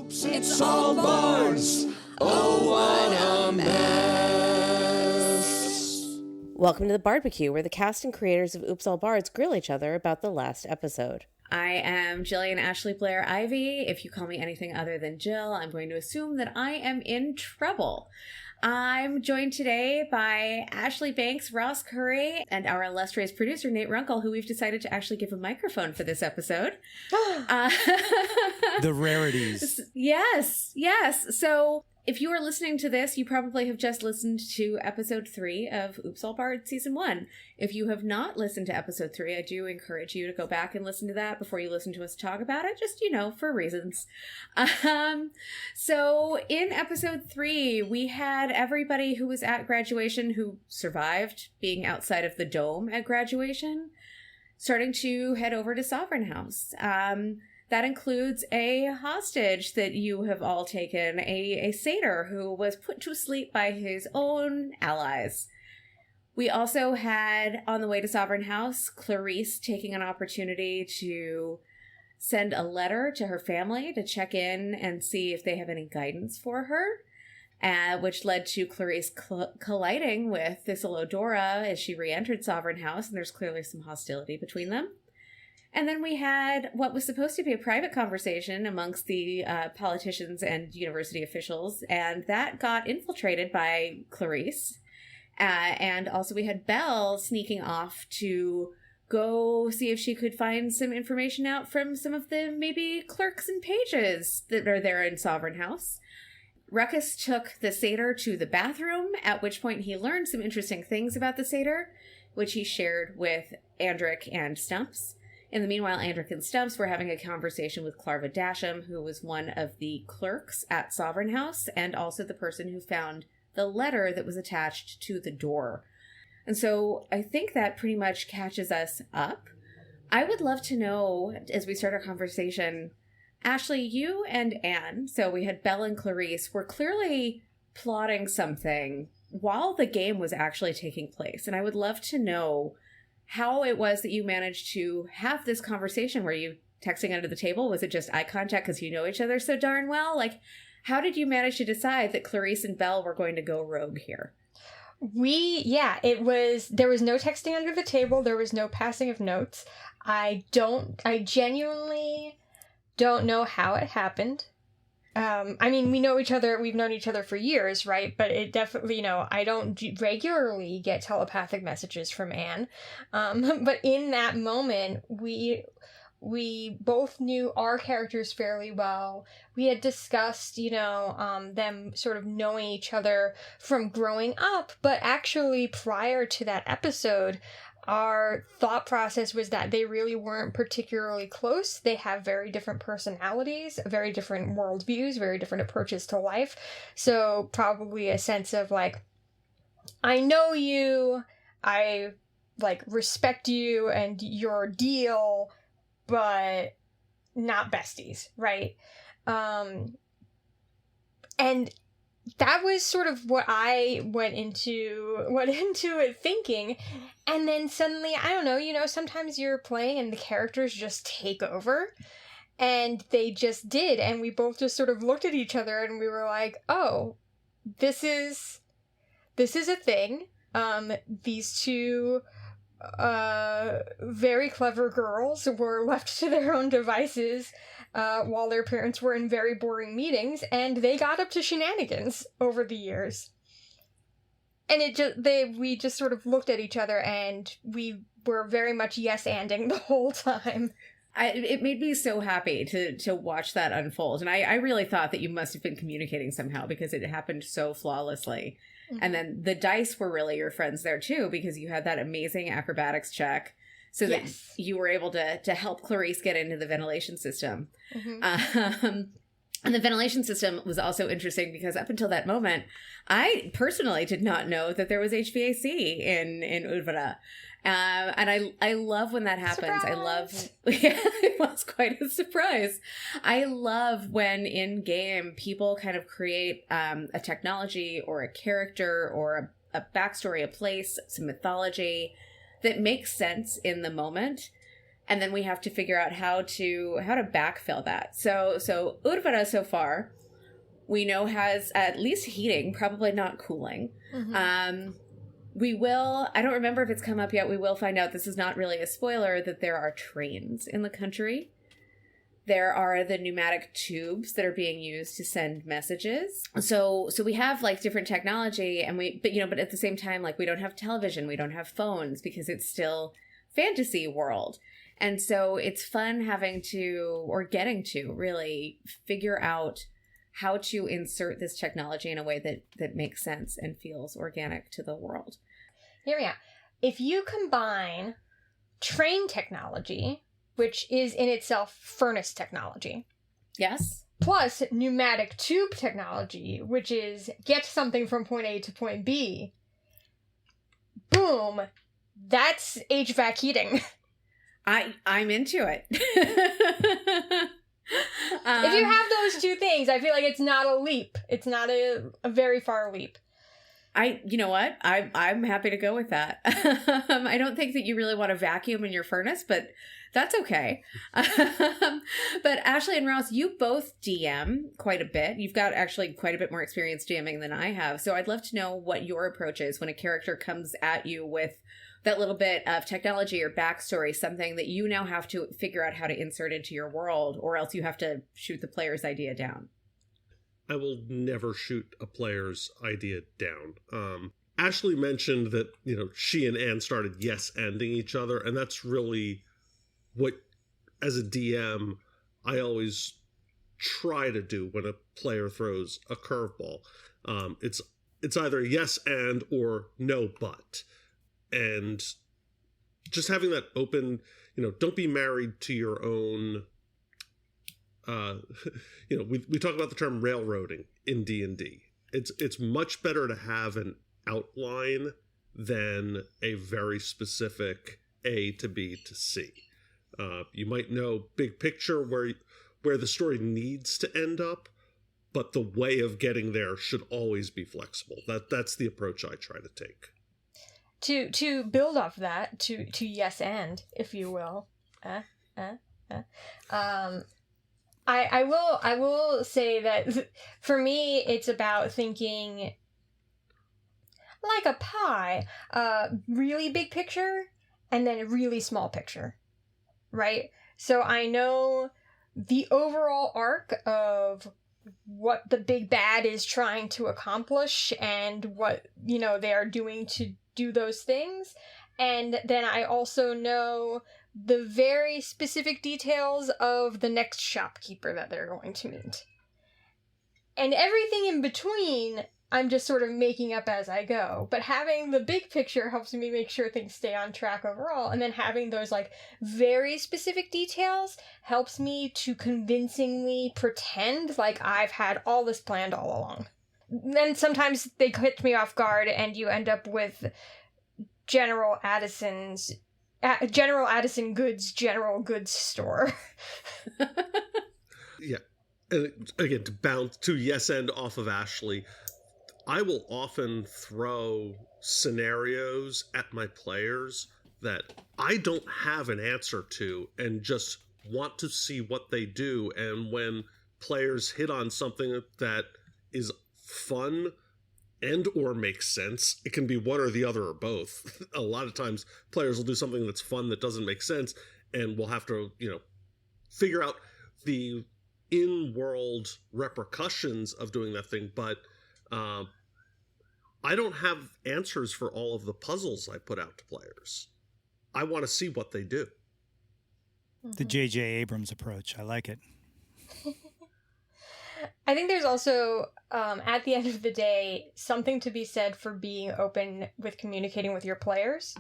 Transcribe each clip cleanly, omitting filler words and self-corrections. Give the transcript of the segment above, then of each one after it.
Oops, it's all Bards. Oh, what a mess. Welcome to the Barbecue, where the cast and creators of Oops All Bards grill each other about the last episode. I am Jillian Ashley Blair Ivy. If you call me anything other than Jill, I'm going to assume that I am in trouble. I'm joined today by Ashley Banks, Ross Curry, and our illustrious producer, Nate Runkle, who we've decided to actually give a microphone for this episode. The rarities. Yes. So if you are listening to this, you probably have just listened to episode 3 of Oops All Bards Season 1. If you have not listened to episode 3, I do encourage you to go back and listen to that before you listen to us talk about it, just, for reasons. So in episode 3, we had everybody who was at graduation who survived being outside of the dome at graduation starting to head over to Sovereign House. That includes a hostage that you have all taken, a satyr who was put to sleep by his own allies. We also had, on the way to Sovereign House, Clarice taking an opportunity to send a letter to her family to check in and see if they have any guidance for her, which led to Clarice colliding with Thistleodora as she re-entered Sovereign House, and there's clearly some hostility between them. And then we had what was supposed to be a private conversation amongst the politicians and university officials, and that got infiltrated by Clarice. And also we had Belle sneaking off to go see if she could find some information out from some of the maybe clerks and pages that are there in Sovereign House. Ruckus took the satyr to the bathroom, at which point he learned some interesting things about the satyr, which he shared with Andric and Stumps. In the meanwhile, Andric and Stumps were having a conversation with Clarva Dasham, who was one of the clerks at Sovereign House, and also the person who found the letter that was attached to the door. And so I think that pretty much catches us up. I would love to know, as we start our conversation, Ashley, you and Anne, so we had Belle and Clarice, were clearly plotting something while the game was actually taking place. And I would love to know how it was that you managed to have this conversation. Were you texting under the table? Was it just eye contact because you know each other so darn well? Like, how did you manage to decide that Clarice and Belle were going to go rogue here? There was no texting under the table. There was no passing of notes. I genuinely don't know how it happened. We know each other, we've known each other for years, right? But it definitely, I don't regularly get telepathic messages from Anne. But in that moment, we both knew our characters fairly well. We had discussed, them sort of knowing each other from growing up. But actually, prior to that episode, our thought process was that they really weren't particularly close. They have very different personalities, very different worldviews, very different approaches to life. So probably a sense of I know you, I respect you and your deal, but not besties, right? And that was sort of what I went into it thinking. And then suddenly, I don't know, sometimes you're playing and the characters just take over. And they just did. And we both just sort of looked at each other and we were like, oh, this is a thing. These two very clever girls were left to their own devices while their parents were in very boring meetings, and they got up to shenanigans over the years. And we just sort of looked at each other, and we were very much yes-anding the whole time. It made me so happy to watch that unfold, and I really thought that you must have been communicating somehow because it happened so flawlessly. Mm-hmm. And then the dice were really your friends there too, because you had that amazing acrobatics check. So that you were able to help Clarice get into the ventilation system. Mm-hmm. And the ventilation system was also interesting because up until that moment, I personally did not know that there was HVAC in Udvara. And I love when that happens. Surprise! It was quite a surprise. I love when in game people kind of create a technology or a character or a backstory, a place, some mythology that makes sense in the moment and then we have to figure out how to backfill that. So Urvara so far, we know has at least heating, probably not cooling. Mm-hmm. We will, I don't remember if it's come up yet, we will find out, this is not really a spoiler, that there are trains in the country. There are the pneumatic tubes that are being used to send messages. So we have like different technology, but at the same time, like we don't have television, we don't have phones, because it's still fantasy world. And so it's fun having to, or getting to, really figure out how to insert this technology in a way that makes sense and feels organic to the world. Here we are. If you combine train technology, which is in itself furnace technology, yes, plus pneumatic tube technology, which is get something from point A to point B, boom, that's HVAC heating. I'm into it. If you have those two things, I feel like it's not a leap. It's not a very far leap. You know what? I'm happy to go with that. I don't think that you really want to vacuum in your furnace, but that's okay. But Ashley and Ross, you both DM quite a bit. You've got actually quite a bit more experience DMing than I have. So I'd love to know what your approach is when a character comes at you with that little bit of technology or backstory, something that you now have to figure out how to insert into your world, or else you have to shoot the player's idea down. I will never shoot a player's idea down. Ashley mentioned that, she and Anne started yes-ending each other, and that's really what, as a DM, I always try to do when a player throws a curveball. It's either yes and or no but. And just having that open, don't be married to your own, we talk about the term railroading in D&D. It's much better to have an outline than a very specific A to B to C. You might know big picture where the story needs to end up, but the way of getting there should always be flexible. That's the approach I try to take. To build off that, to yes and, if you will, I will say that for me it's about thinking like a pie, really big picture and then a really small picture, right? So I know the overall arc of what the big bad is trying to accomplish and what, they are doing to do those things. And then I also know the very specific details of the next shopkeeper that they're going to meet. And everything in between, I'm just sort of making up as I go. But having the big picture helps me make sure things stay on track overall. And then having those, very specific details helps me to convincingly pretend like I've had all this planned all along. Then sometimes they catch me off guard and you end up with General Addison Goods general goods store. Yeah. And again, to yes end off of Ashley, I will often throw scenarios at my players that I don't have an answer to and just want to see what they do. And when players hit on something that is fun and or makes sense, it can be one or the other or both. A lot of times players will do something that's fun that doesn't make sense, and we'll have to, figure out the in-world repercussions of doing that thing. But I don't have answers for all of the puzzles I put out to players. I want to see what they do. The J.J. Abrams approach. I like it. I think there's also, at the end of the day, something to be said for being open with communicating with your players.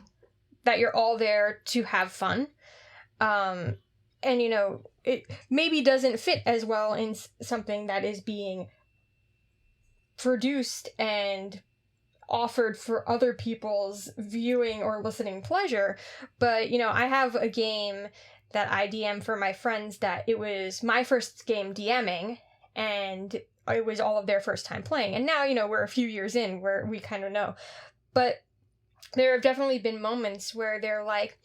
That you're all there to have fun. And, it maybe doesn't fit as well in something that is being produced and offered for other people's viewing or listening pleasure. But, I have a game that I DM for my friends that it was my first game DMing, and it was all of their first time playing. And now, we're a few years in where we kind of know. But there have definitely been moments where they're like,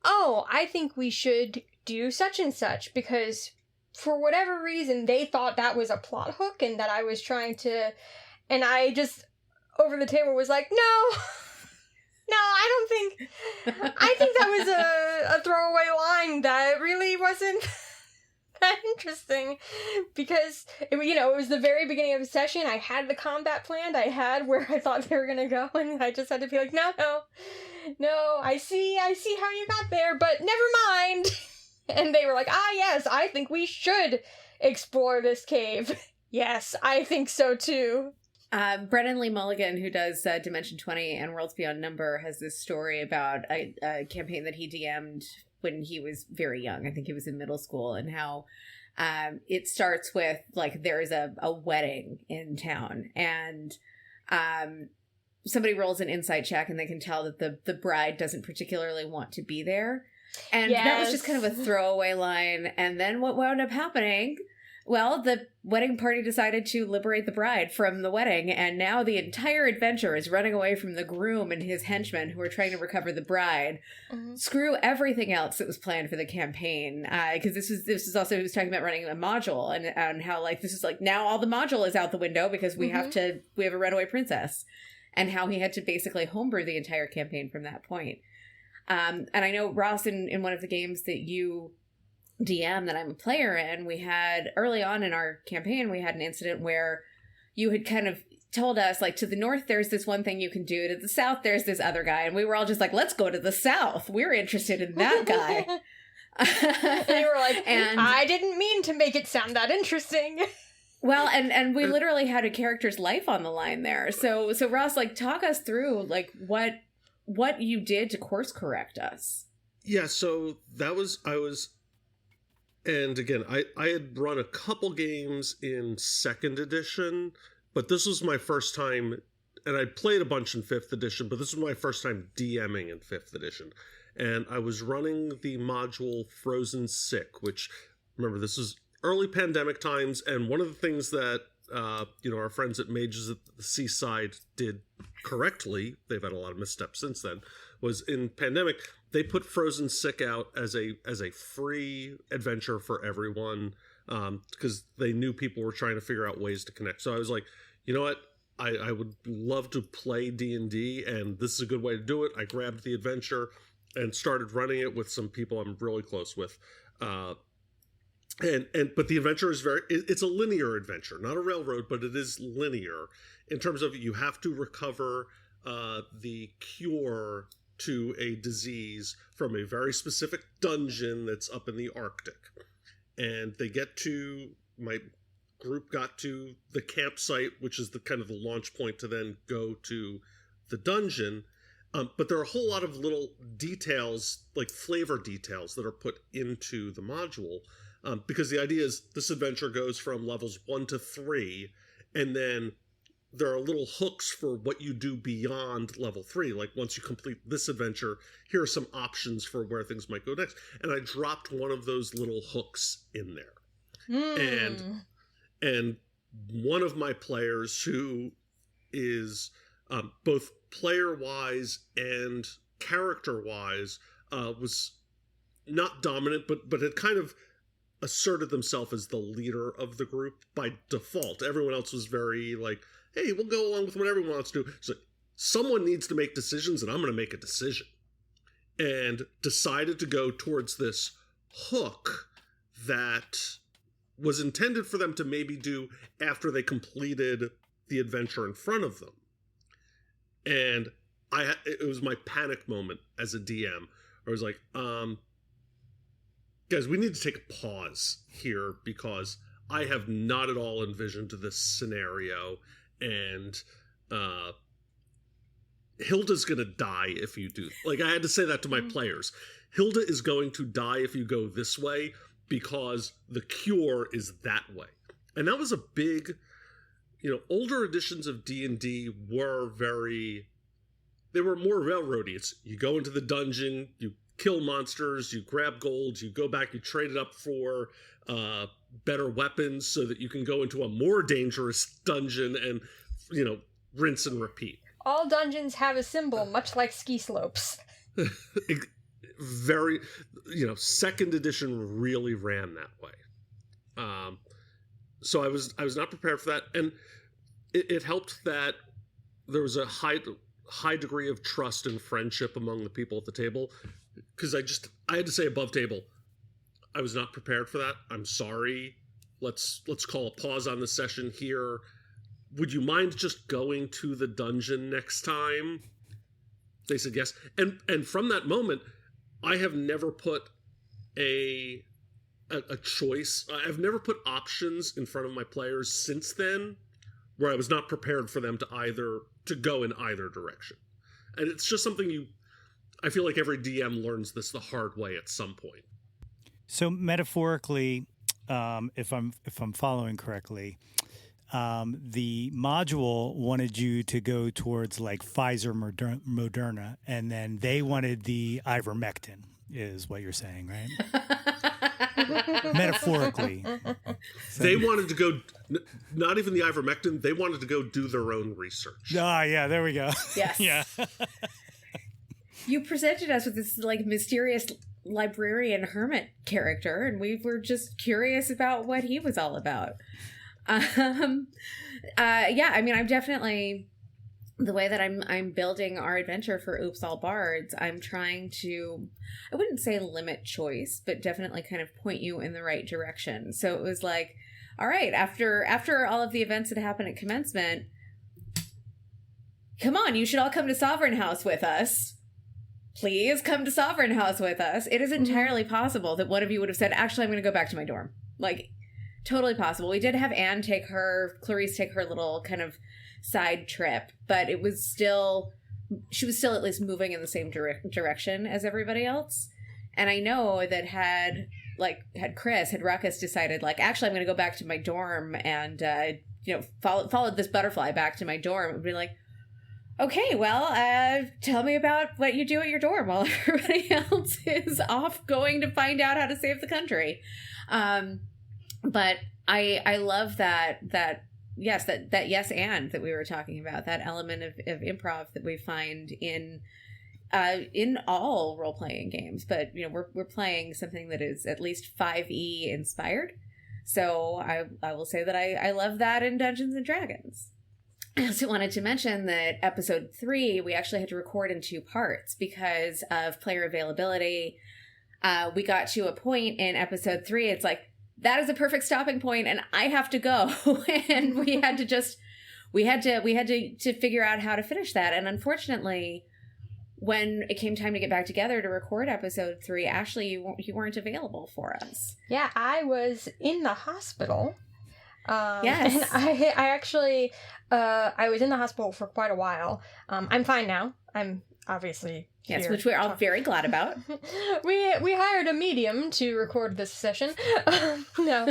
oh, I think we should do such and such, because for whatever reason, they thought that was a plot hook and that I was trying to, and I just, over the table, was like, no, I think that was a throwaway line that really wasn't that interesting, because it was the very beginning of the session. I had the combat planned. I had where I thought they were gonna go, and I just had to be like, no, I see how you got there, but never mind. And they were like, yes, I think we should explore this cave. Yes, I think so too. Brennan Lee Mulligan, who does Dimension 20 and Worlds Beyond Number, has this story about a campaign that he DM'd when he was very young. I think he was in middle school, and how it starts with, like, there's a wedding in town, and somebody rolls an insight check and they can tell that the bride doesn't particularly want to be there. And that was just kind of a throwaway line. And then what wound up happening? Well, the wedding party decided to liberate the bride from the wedding, and now the entire adventure is running away from the groom and his henchmen who are trying to recover the bride. Mm-hmm. Screw everything else that was planned for the campaign, because this is also, he was talking about running a module, and how, like, this is like, now all the module is out the window because we have a runaway princess, and how he had to basically homebrew the entire campaign from that point. And I know, Ross, in one of the games that you DM that I'm a player in, we had, early on in our campaign, we had an incident where you had kind of told us, like, to the north there's this one thing you can do, to the south there's this other guy, and we were all just like, let's go to the south, we're interested in that guy. And you were like, and I didn't mean to make it sound that interesting. Well, and we literally had a character's life on the line there. So Ross, like, talk us through, like, what you did to course correct us. Yeah, so and again, I had run a couple games in 2nd edition, but this was my first time, and I played a bunch in 5th edition, but this was my first time DMing in 5th edition. And I was running the module Frozen Sick, which, remember, this is early pandemic times, and one of the things that our friends at Mages at the Seaside did correctly, they've had a lot of missteps since then, was in pandemic, they put Frozen Sick out as a free adventure for everyone, because they knew people were trying to figure out ways to connect. So I was like, you know what? I would love to play D&D, and this is a good way to do it. I grabbed the adventure and started running it with some people I'm really close with. But the adventure is it's a linear adventure, not a railroad, but it is linear in terms of you have to recover the cure to a disease from a very specific dungeon that's up in the Arctic. And my group got to the campsite, which is the kind of the launch point to then go to the dungeon. But there are a whole lot of little details, like flavor details, that are put into the module. Because the idea is this adventure goes from levels 1 to 3, and then there are little hooks for what you do beyond level 3. Like, once you complete this adventure, here are some options for where things might go next. And I dropped one of those little hooks in there. And one of my players, who is both player-wise and character-wise, was not dominant, but had kind of asserted themselves as the leader of the group by default. Everyone else was very like, hey, we'll go along with what everyone wants to do. So someone needs to make decisions, and I'm going to make a decision. And decided to go towards this hook that was intended for them to maybe do after they completed the adventure in front of them. And it was my panic moment as a DM. I was like, guys, we need to take a pause here, because I have not at all envisioned this scenario, and Hilda's gonna die if you do. Like, I had to say that to my players. Hilda is going to die if you go this way, because the cure is that way. And that was a big, older editions of D&D were they were more railroady. It's, you go into the dungeon, you kill monsters, you grab gold, you go back, you trade it up for better weapons so that you can go into a more dangerous dungeon and, rinse and repeat. All dungeons have a symbol, much like ski slopes. very, second edition really ran that way. So I was not prepared for that, and it helped that there was a high degree of trust and friendship among the people at the table, because I had to say above table, I was not prepared for that. I'm sorry. Let's call a pause on the session here. Would you mind just going to the dungeon next time? They said yes. And from that moment, I have never put a choice. I've never put options in front of my players since then where I was not prepared for them to go in either direction. And it's just something I feel like every DM learns this the hard way at some point. So metaphorically, if I'm following correctly, the module wanted you to go towards like Pfizer, Moderna, and then they wanted the ivermectin, is what you're saying, right? Metaphorically. So. They wanted to go, not even the ivermectin, they wanted to go do their own research. Ah, yeah, there we go. Yes. Yeah. You presented us with this like mysterious librarian hermit character, and we were just curious about what he was all about. Yeah, I mean, I'm definitely, the way that I'm building our adventure for Oops All Bards, I'm trying to, I wouldn't say limit choice, but definitely kind of point you in the right direction. So it was like, all right, after all of the events that happened at commencement, come on, you should all come to Sovereign House with us. Please come to Sovereign House with us. It is entirely possible that one of you would have said, actually, I'm going to go back to my dorm. Like, totally possible. We did have Anne Clarice take her little kind of side trip, but it was still, she was still at least moving in the same direction as everybody else. And I know that had Ruckus decided, like, actually, I'm going to go back to my dorm and, followed this butterfly back to my dorm, it would be like, okay, well, tell me about what you do at your dorm while everybody else is off going to find out how to save the country. But I love that yes and that we were talking about, that element of improv that we find in all role-playing games. But, we're playing something that is at least 5e inspired. So I will say that I love that in Dungeons and Dragons. I also wanted to mention that episode 3, we actually had to record in 2 parts because of player availability. We got to a point in episode 3, it's like, that is a perfect stopping point and I have to go. And we had to figure out how to finish that. And unfortunately, when it came time to get back together to record episode 3, Ashley, you weren't available for us. Yeah, I was in the hospital. Yes. And I actually, I was in the hospital for quite a while. I'm fine now. I'm obviously here. Yes, which we're all very glad about. We hired a medium to record this session. No.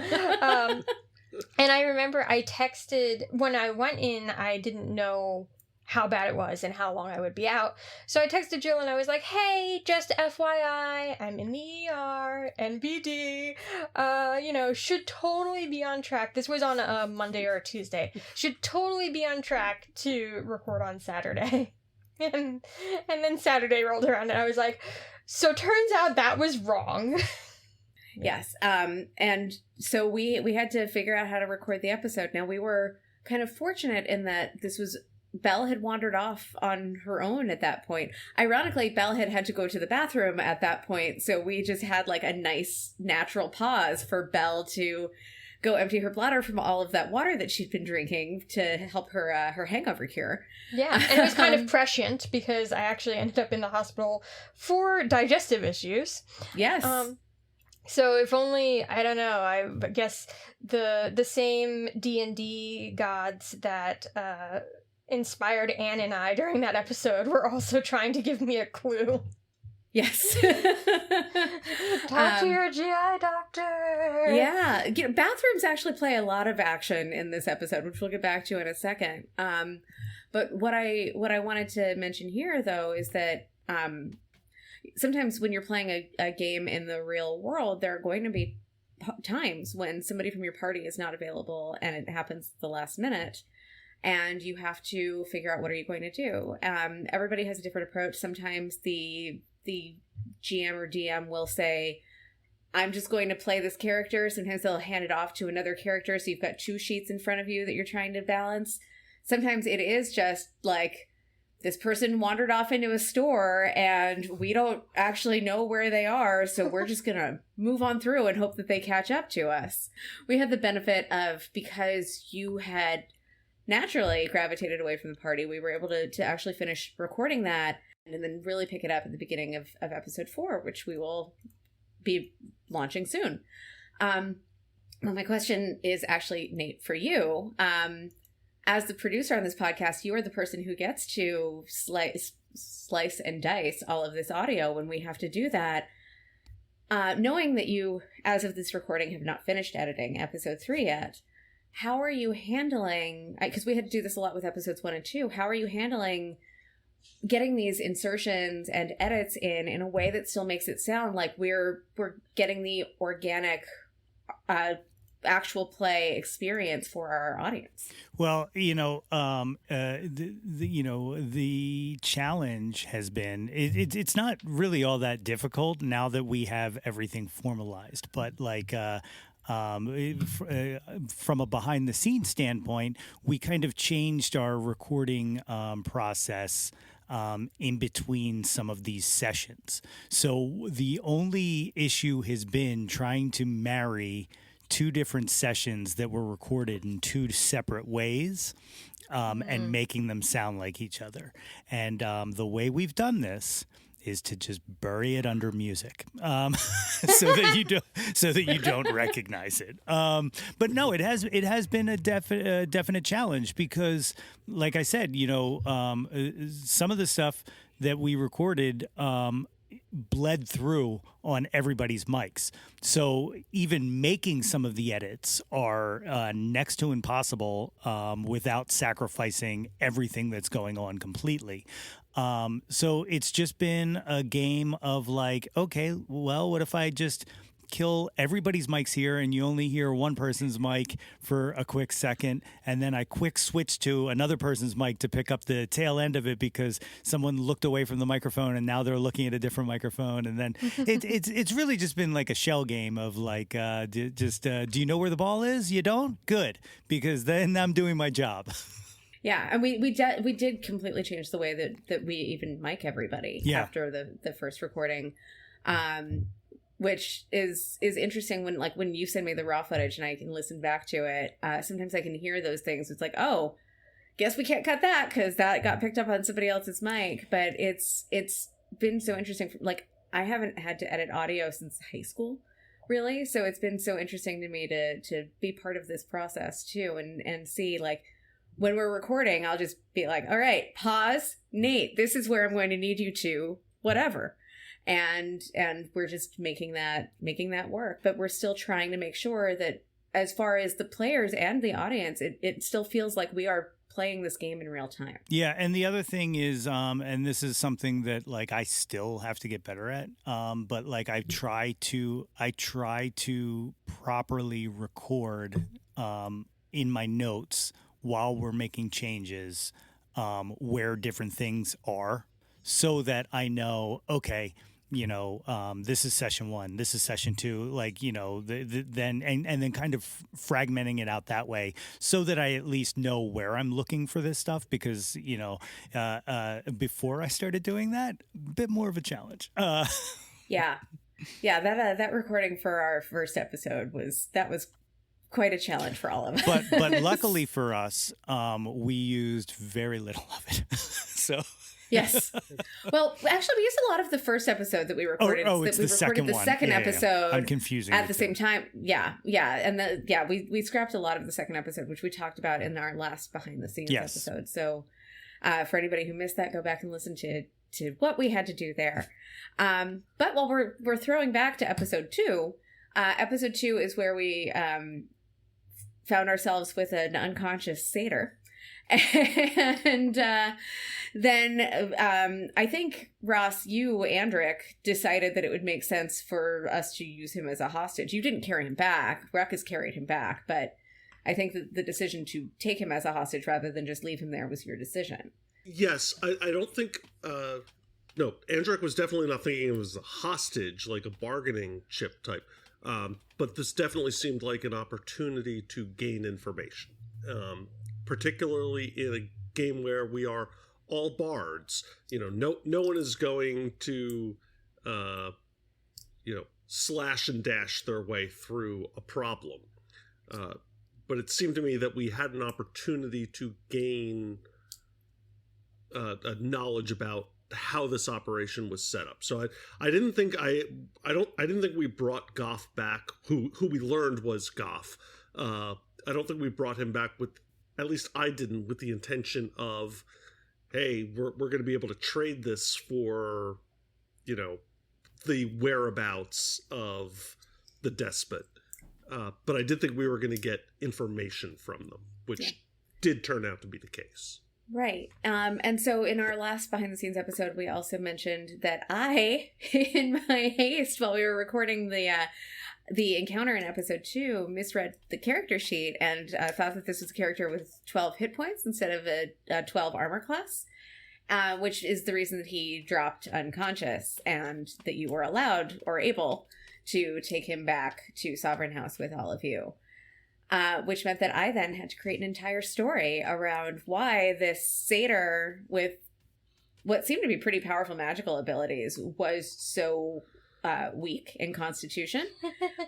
And I remember I texted, when I went in, I didn't know how bad it was and how long I would be out. So I texted Jill and I was like, hey, just FYI, I'm in the ER, NBD, should totally be on track. This was on a Monday or a Tuesday. Should totally be on track to record on Saturday. And then Saturday rolled around and I was like, so turns out that was wrong. Yes. And so we had to figure out how to record the episode. Now, we were kind of fortunate in that Belle had wandered off on her own at that point. Ironically, Belle had to go to the bathroom at that point, so we just had like a nice natural pause for Belle to go empty her bladder from all of that water that she'd been drinking to help her hangover cure. Yeah, and it was kind of prescient because I actually ended up in the hospital for digestive issues. Yes. So if only, I don't know, I guess the same D&D gods that inspired Anne and I during that episode were also trying to give me a clue. Yes. Talk to your GI doctor. Yeah. Bathrooms actually play a lot of action in this episode, which we'll get back to in a second. But what I wanted to mention here, though, is that sometimes when you're playing a game in the real world, there are going to be times when somebody from your party is not available and it happens at the last minute. And you have to figure out what are you going to do. Everybody has a different approach. Sometimes the GM or DM will say, I'm just going to play this character. Sometimes they'll hand it off to another character, so you've got 2 sheets in front of you that you're trying to balance. Sometimes it is just like, this person wandered off into a store and we don't actually know where they are, so we're just going to move on through and hope that they catch up to us. We had the benefit of, because you had naturally gravitated away from the party, we were able to actually finish recording that and then really pick it up at the beginning of episode 4, which we will be launching soon. Well, my question is actually, Nate, for you. As the producer on this podcast, you are the person who gets to slice and dice all of this audio when we have to do that. Knowing that you, as of this recording, have not finished editing episode 3 yet, how are you handling, because we had to do this a lot with episodes 1 and 2, how are you handling getting these insertions and edits in a way that still makes it sound like we're getting the organic actual play experience for our audience? Well, the challenge has been, it's not really all that difficult now that we have everything formalized, but like, from a behind the scenes standpoint, we kind of changed our recording process in between some of these sessions. So the only issue has been trying to marry 2 different sessions that were recorded in 2 separate ways, and making them sound like each other. And the way we've done this is to just bury it under music, so that you don't recognize it. But no, it has been a definite challenge because, like I said, some of the stuff that we recorded bled through on everybody's mics. So even making some of the edits are next to impossible without sacrificing everything that's going on completely. So it's just been a game of like, okay, well, what if I just kill everybody's mics here and you only hear one person's mic for a quick second, and then I quick switch to another person's mic to pick up the tail end of it because someone looked away from the microphone and now they're looking at a different microphone. And then it's really just been like a shell game of like, do you know where the ball is? You don't? Good, because then I'm doing my job. Yeah, and we did completely change the way that we even mic everybody after the first recording. Which is interesting when you send me the raw footage and I can listen back to it. Sometimes I can hear those things. It's like, oh, guess we can't cut that because that got picked up on somebody else's mic. But it's been so interesting. Like, I haven't had to edit audio since high school, really. So it's been so interesting to me to be part of this process too, and see, like, when we're recording, I'll just be like, all right, pause, Nate, this is where I'm going to need you to whatever. And we're just making that work, but we're still trying to make sure that as far as the players and the audience, it still feels like we are playing this game in real time. Yeah, and the other thing is, and this is something that like I still have to get better at, but like I try to properly record in my notes while we're making changes where different things are, so that I know, okay, this is session 1, this is session 2, like, then kind of fragmenting it out that way so that I at least know where I'm looking for this stuff, because, before I started doing that, a bit more of a challenge. Yeah, that recording for our first episode was quite a challenge for all of us. But luckily for us, we used very little of it. So yes. Well, actually, we used a lot of the first episode that we recorded. It's the second one. Second episode. I'm confusing at the same time. Yeah. And we scrapped a lot of the second episode, which we talked about in our last behind the scenes episode. So, for anybody who missed that, go back and listen to what we had to do there. But while we're throwing back to episode 2, episode 2 is where we found ourselves with an unconscious satyr. And then I think, Ross, you, Andric, decided that it would make sense for us to use him as a hostage. You didn't carry him back. Ruckus carried him back. But I think that the decision to take him as a hostage rather than just leave him there was your decision. Yes, I don't think no, Andric was definitely not thinking it was a hostage, like a bargaining chip type. But this definitely seemed like an opportunity to gain information, particularly in a game where we are all bards. No one is going to, slash and dash their way through a problem. But it seemed to me that we had an opportunity to gain a knowledge about how this operation was set up. So I didn't think I didn't think we brought Goff back, who we learned was Goff. I don't think we brought him back with, at least I didn't, with the intention of, hey, we're going to be able to trade this for, the whereabouts of the despot. But I did think we were going to get information from them, which did turn out to be the case. Right. And so in our last behind the scenes episode, we also mentioned that I, in my haste while we were recording the encounter in episode 2, misread the character sheet and thought that this was a character with 12 hit points instead of a 12 armor class, which is the reason that he dropped unconscious, and that you were allowed or able to take him back to Sovereign House with all of you. Which meant that I then had to create an entire story around why this satyr with what seemed to be pretty powerful magical abilities was so weak in constitution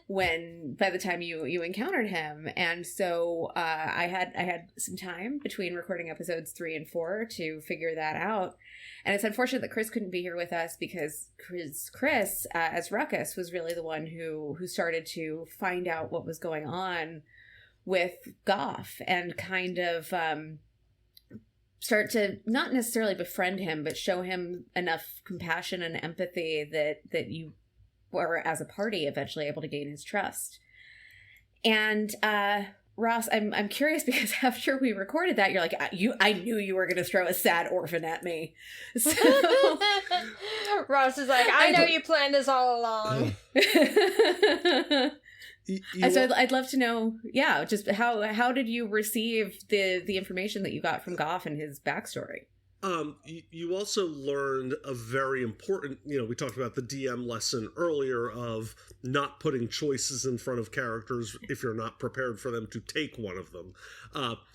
when by the time you encountered him. And so I had some time between recording episodes 3 and 4 to figure that out. And it's unfortunate that Chris couldn't be here with us, because Chris as Ruckus was really the one who started to find out what was going on with Goff and kind of start to not necessarily befriend him, but show him enough compassion and empathy that you were, as a party, eventually able to gain his trust. And Ross, I'm curious, because after we recorded that, you're like, I knew you were going to throw a sad orphan at me. So Ross is like, I know you planned this all along. And so I'd love to know, just how did you receive the information that you got from Goff and his backstory? You also learned a very important, we talked about the DM lesson earlier of not putting choices in front of characters if you're not prepared for them to take one of them.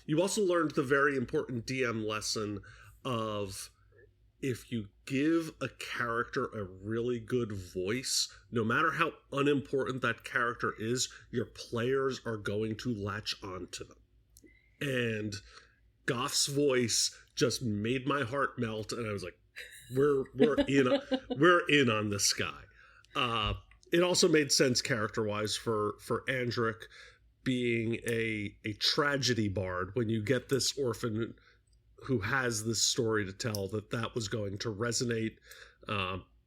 You also learned the very important DM lesson of, if you give a character a really good voice, no matter how unimportant that character is, your players are going to latch onto them. And Goff's voice just made my heart melt, and I was like, we're in on this guy. It also made sense character-wise for Andric being a tragedy bard. When you get this orphan who has this story to tell, that was going to resonate,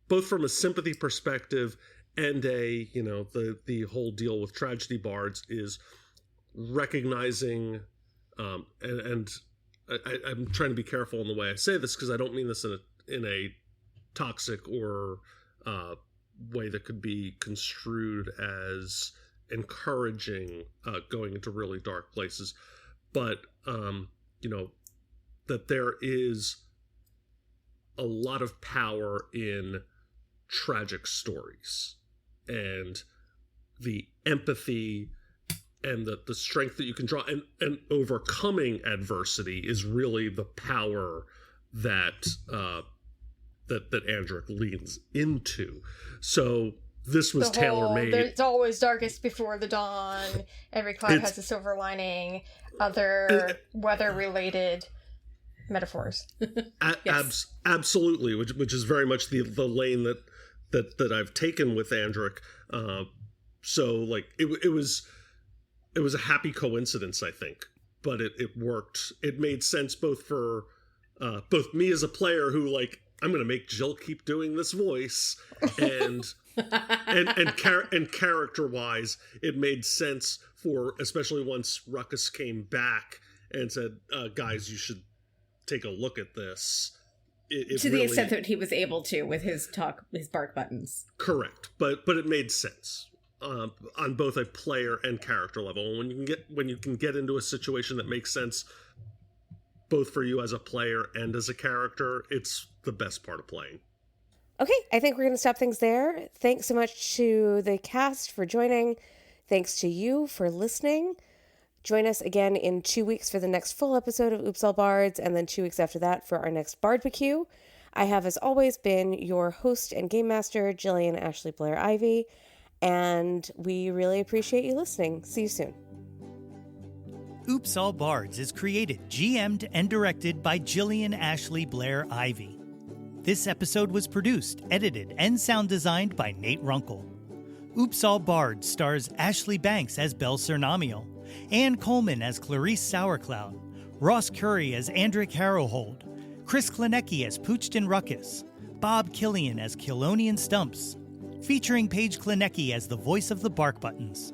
both from a sympathy perspective and the whole deal with tragedy bards is recognizing, and I'm trying to be careful in the way I say this, because I don't mean this in a toxic or way that could be construed as encouraging going into really dark places, but that there is a lot of power in tragic stories, and the empathy and the strength that you can draw, and overcoming adversity is really the power that Andric leans into. So this was tailor-made. It's always darkest before the dawn. Every cloud has a silver lining. Other weather-related metaphors. Yes. Absolutely, which is very much the lane that I've taken with Andric. So like it was a happy coincidence, I think, but it worked. It made sense both for both me as a player who, like, I'm going to make Jill keep doing this voice, and character wise, it made sense for, especially once Ruckus came back and said, guys, you should take a look at this. It to the extent that he was able to with his bark buttons. Correct, but it made sense on both a player and character level. When you can get into a situation that makes sense both for you as a player and as a character, it's the best part of playing. Okay, I think we're going to stop things there. Thanks so much to the cast for joining. Thanks to you for listening. Join us again in 2 weeks for the next full episode of Oops All Bards, and then 2 weeks after that for our next Barbecue. I have, as always, been your host and game master, Jillian Ashley Blair Ivy, and we really appreciate you listening. See you soon. Oops All Bards is created, GM'd, and directed by Jillian Ashley Blair Ivy. This episode was produced, edited, and sound designed by Nate Runkle. Oops All Bards stars Ashley Banks as Belle Cernamiel, Ann Coleman as Clarice Sauercloud, Ross Curry as Andric Harrowhold, Chris Klinecki as Pooched and Ruckus, Bob Killian as Kilonian Stumps, featuring Paige Klinecki as the voice of the Bark Buttons.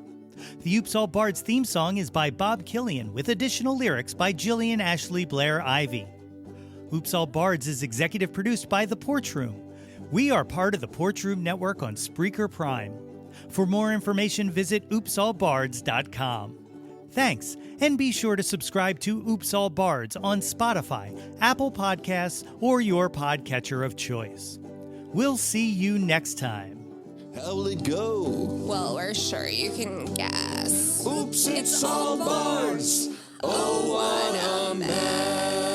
The Oops All Bards theme song is by Bob Killian with additional lyrics by Jillian Ashley Blair Ivy. Oops All Bards is executive produced by The Porch Room. We are part of the Porch Room Network on Spreaker Prime. For more information, visit oopsallbards.com. Thanks, and be sure to subscribe to Oops All Bards on Spotify, Apple Podcasts, or your podcatcher of choice. We'll see you next time. How will it go? Well, we're sure you can guess. Oops, it's all Bards. Oh, what a mess.